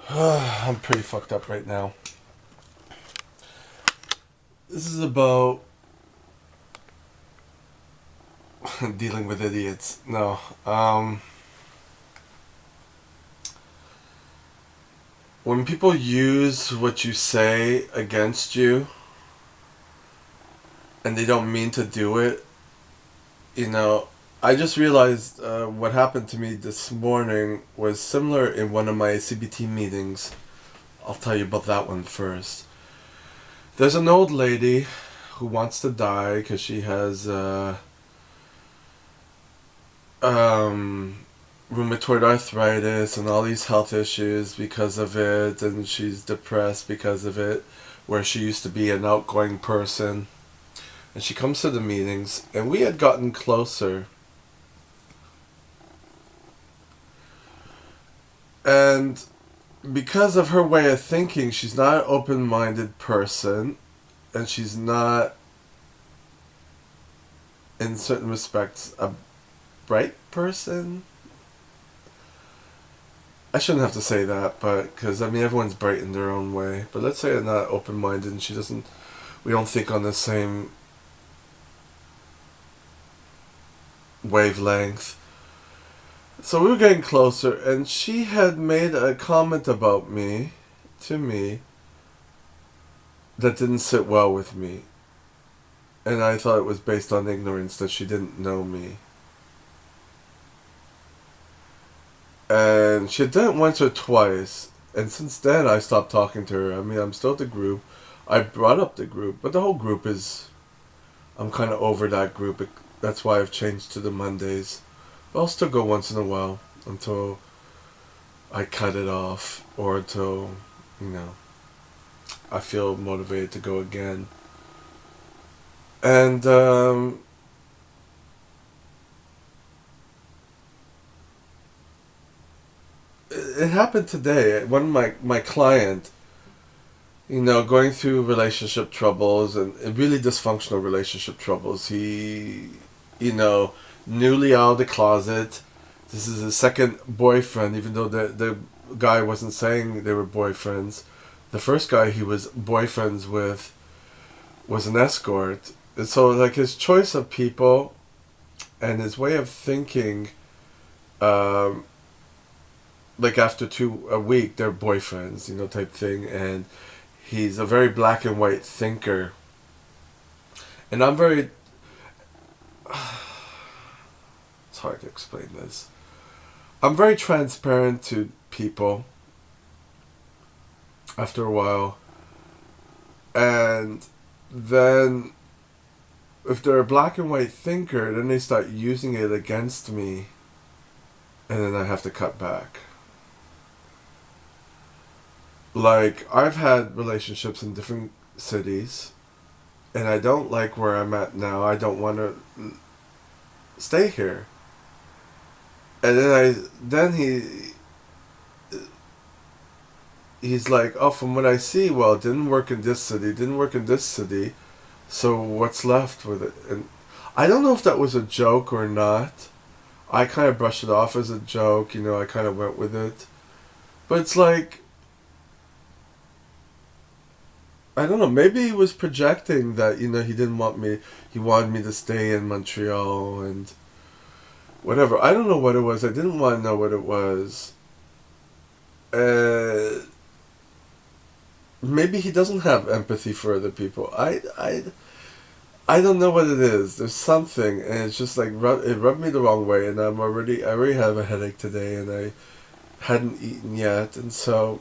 I'm pretty fucked up right now. This is about dealing with idiots. No. When people use what you say against you and they don't mean to do it, you know, I just realized what happened to me this morning was similar in one of my CBT meetings. I'll tell you about that one first. There's an old lady who wants to die because she has um, rheumatoid arthritis and all these health issues because of it, and she's depressed because of it, where she used to be an outgoing person. And she comes to the meetings, and we had gotten closer. And because of her way of thinking, she's not an open-minded person, and she's not, in certain respects, a bright person. I shouldn't have to say that, but because I mean everyone's bright in their own way. But let's say I'm not open-minded, and she doesn't. We don't think on the same wavelength. So we were getting closer, and she had made a comment about me, to me, that didn't sit well with me. And I thought it was based on ignorance, that she didn't know me. And she had done it once or twice, and since then I stopped talking to her. I mean, I'm still at the group. I brought up the group, but the whole group is... I'm kind of over that group. That's why I've changed to the Mondays. But I'll still go once in a while until I cut it off, or until, you know, I feel motivated to go again. And it happened today. One of my client, you know, going through relationship troubles and really dysfunctional relationship troubles. He, you know, newly out of the closet. This is his second boyfriend, even though the guy wasn't saying they were boyfriends. The first guy he was boyfriends with was an escort. And so, like, his choice of people and his way of thinking, um, like, after a week, they're boyfriends, you know, type thing. And he's a very black and white thinker. And I'm very... It's hard to explain this. I'm very transparent to people after a while. And then if they're a black and white thinker, then they start using it against me. And then I have to cut back. Like, I've had relationships in different cities, and I don't like where I'm at now. I don't want to stay here. And then he's like, oh, from what I see, well, it didn't work in this city, didn't work in this city, so what's left with it? And I don't know if that was a joke or not. I kind of brushed it off as a joke, you know, I kind of went with it. But it's like, I don't know, maybe he was projecting that, you know, he wanted me to stay in Montreal and whatever. I don't know what it was. I didn't want to know what it was. Maybe he doesn't have empathy for other people. I don't know what it is. There's something, and it's just like, it rubbed me the wrong way, and I already have a headache today, and I hadn't eaten yet, and so...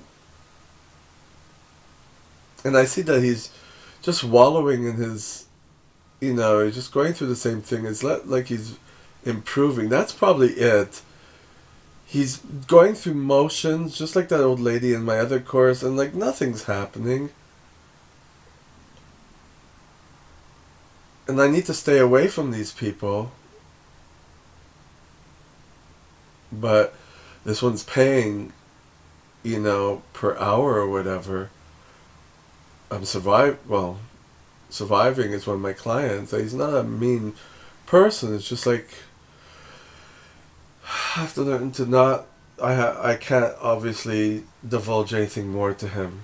And I see that he's just wallowing in his, you know, he's just going through the same thing. It's not like he's improving. That's probably it. He's going through motions, just like that old lady in my other course, and like nothing's happening. And I need to stay away from these people. But this one's paying, you know, per hour or whatever. Surviving is one of my clients. He's not a mean person. It's just like, I have to learn to not I can't obviously divulge anything more to him.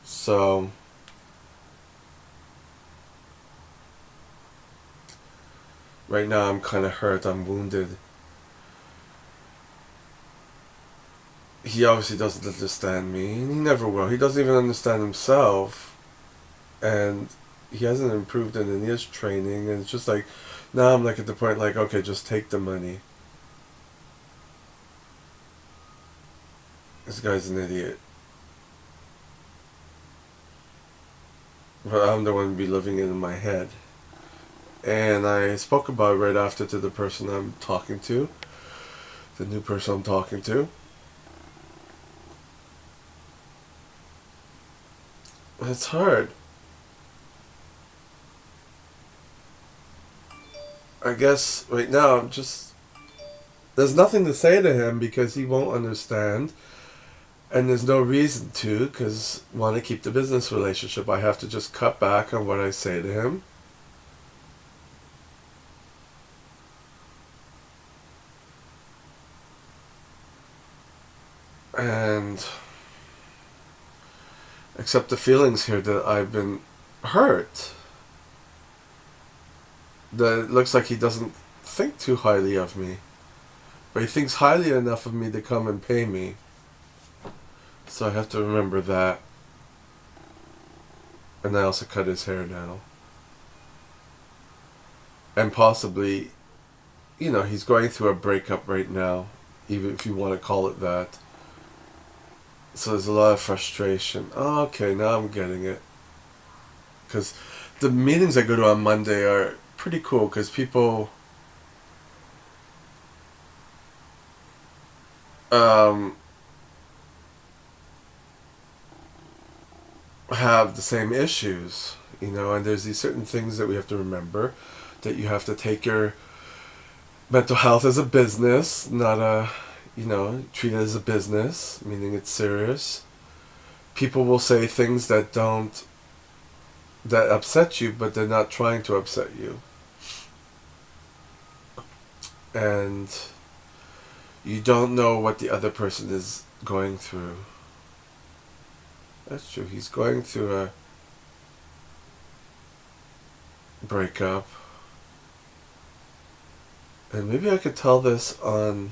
So right now I'm kind of hurt. I'm wounded. He obviously doesn't understand me, and he never will. He doesn't even understand himself, and he hasn't improved in any of his training. And it's just like now I'm like at the point like, okay, just take the money. This guy's an idiot. But I'm the one to be living it in my head. And I spoke about it right after to the person I'm talking to, the new person I'm talking to. It's hard. I guess right now I'm just... There's nothing to say to him because he won't understand. And there's no reason to, because I want to keep the business relationship. I have to just cut back on what I say to him. And accept the feelings here that I've been hurt. That it looks like he doesn't think too highly of me. But he thinks highly enough of me to come and pay me. So I have to remember that. And I also cut his hair now. And possibly, he's going through a breakup right now, even if you want to call it that. So there's a lot of frustration. Oh, okay, now I'm getting it. Because the meetings I go to on Monday are pretty cool, because people have the same issues, and there's these certain things that we have to remember, that you have to take your mental health as a business, not treat it as a business, meaning it's serious. People will say things that upset you, but they're not trying to upset you. And you don't know what the other person is going through. That's true. He's going through a breakup. And maybe I could tell this on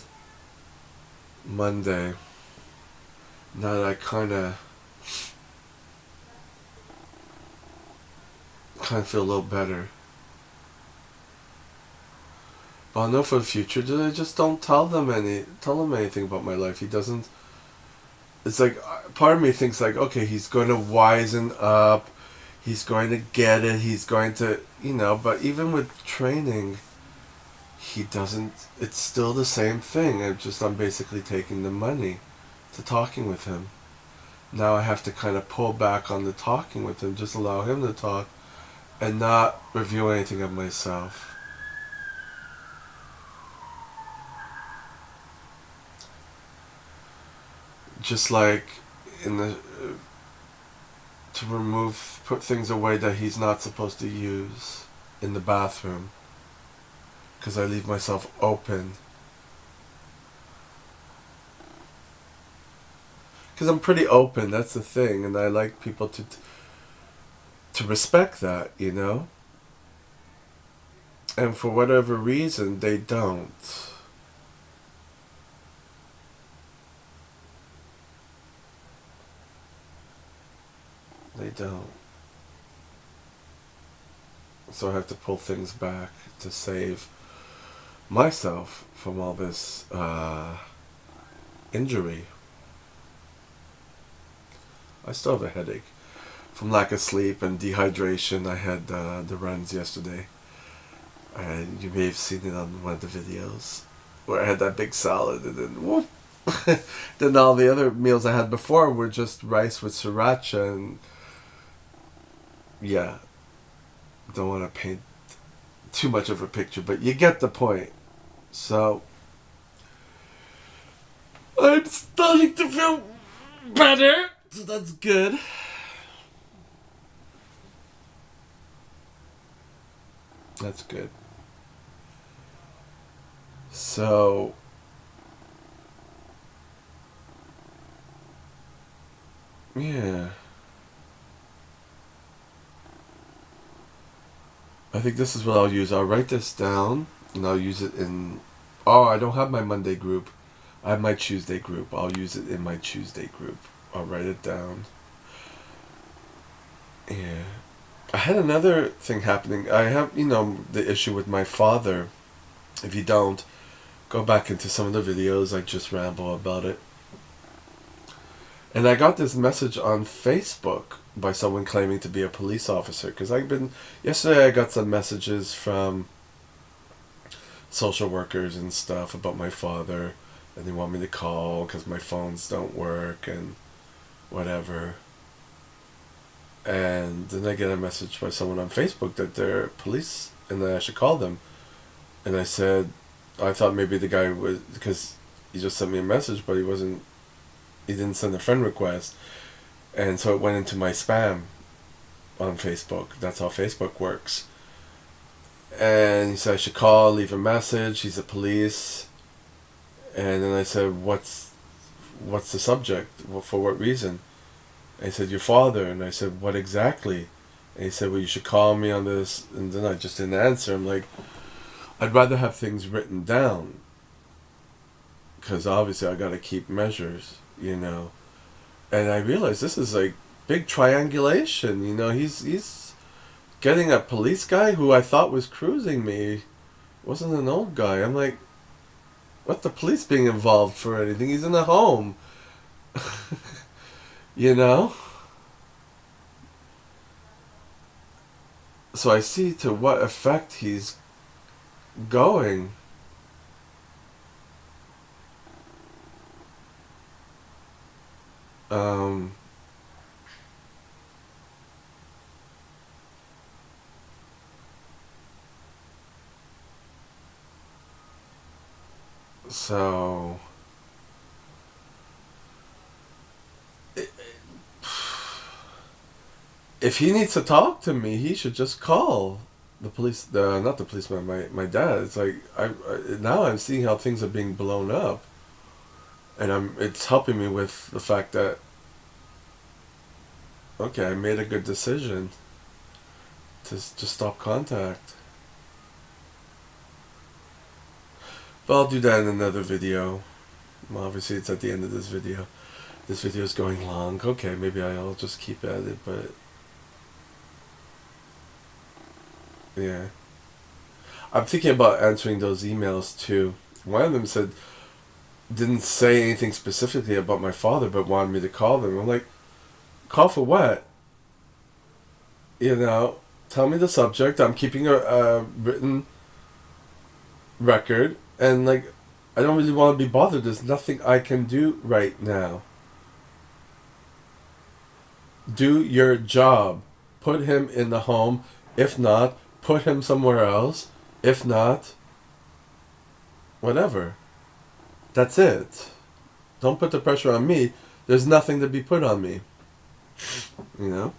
Monday. Now that I kind of feel a little better. But I know for the future that I just don't tell him anything about my life. He doesn't. It's like part of me thinks like, okay, he's going to wisen up, he's going to get it, he's going to, but even with training, he doesn't. It's still the same thing. I'm basically taking the money to talking with him. Now I have to kind of pull back on the talking with him, just allow him to talk, and not review anything of myself. Just like to put things away that he's not supposed to use in the bathroom, because I leave myself open. Because I'm pretty open, that's the thing, and I like people to respect that, And for whatever reason, they don't. They don't. So I have to pull things back to save myself from all this injury. I still have a headache from lack of sleep and dehydration. I had the runs yesterday. And you may have seen it on one of the videos where I had that big salad and then whoop. Then all the other meals I had before were just rice with sriracha, and yeah, don't want to paint too much of a picture, but you get the point. So I'm starting to feel better, so that's good. That's good. So Yeah. I think this is what I'll use. I'll write this down and I'll use it in. Oh, I don't have my Monday group. I have my Tuesday group. I'll use it in my Tuesday group. I'll write it down. Yeah. I had another thing happening. I have, the issue with my father. If you don't, go back into some of the videos. I just ramble about it. And I got this message on Facebook by someone claiming to be a police officer. Because yesterday I got some messages from social workers and stuff about my father. And they want me to call because my phones don't work and whatever. And then I get a message by someone on Facebook that they're police and that I should call them. And I said, I thought maybe the guy was, because he just sent me a message, but he didn't send a friend request. And so it went into my spam on Facebook. That's how Facebook works. And he said I should call, leave a message. He's a police. And then I said, what's the subject? Well, for what reason? And he said, your father. And I said, what exactly? And he said, well, you should call me on this. And then I just didn't answer. I'm like, I'd rather have things written down. Because obviously I got to keep measures, And I realized this is like big triangulation. He's getting a police guy who I thought was cruising me. Wasn't an old guy. I'm like, what the police being involved for anything? He's in a home. So I see to what effect he's going. So if he needs to talk to me, he should just call the police. Not the policeman. My dad. It's like now I'm seeing how things are being blown up, and it's helping me with the fact that okay, I made a good decision to stop contact. But I'll do that in another video. Well, obviously, it's at the end of this video. This video is going long. Okay, maybe I'll just keep at it, but yeah. I'm thinking about answering those emails too. One of them didn't say anything specifically about my father, but wanted me to call them. I'm like, call for what? Tell me the subject. I'm keeping a written record, and like, I don't really want to be bothered. There's nothing I can do right now. Do your job. Put him in the home. If not, put him somewhere else. If not, whatever. That's it. Don't put the pressure on me. There's nothing to be put on me. You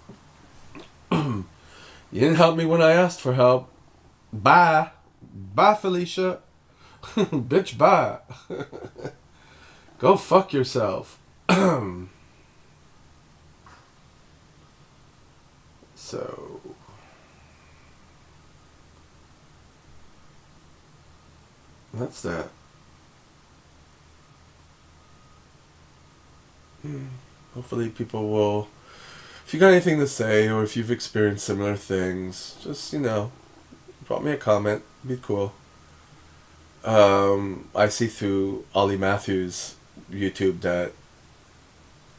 didn't help me when I asked for help. Bye. Bye, Felicia. Bitch, bye. Go fuck yourself. So that's that. Hopefully people will, if you got anything to say or if you've experienced similar things, just, drop me a comment. Be cool. I see through Ollie Matthews' YouTube that,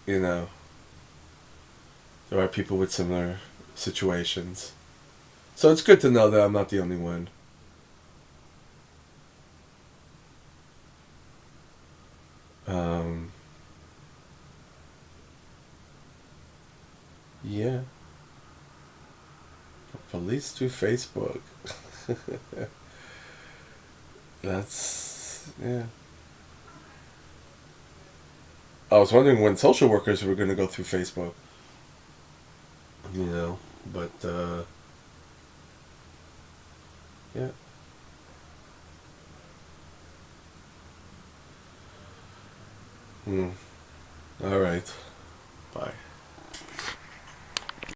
there are people with similar situations. So it's good to know that I'm not the only one. Yeah. Police through Facebook. Yeah. I was wondering when social workers were going to go through Facebook. But, yeah. All right. Bye.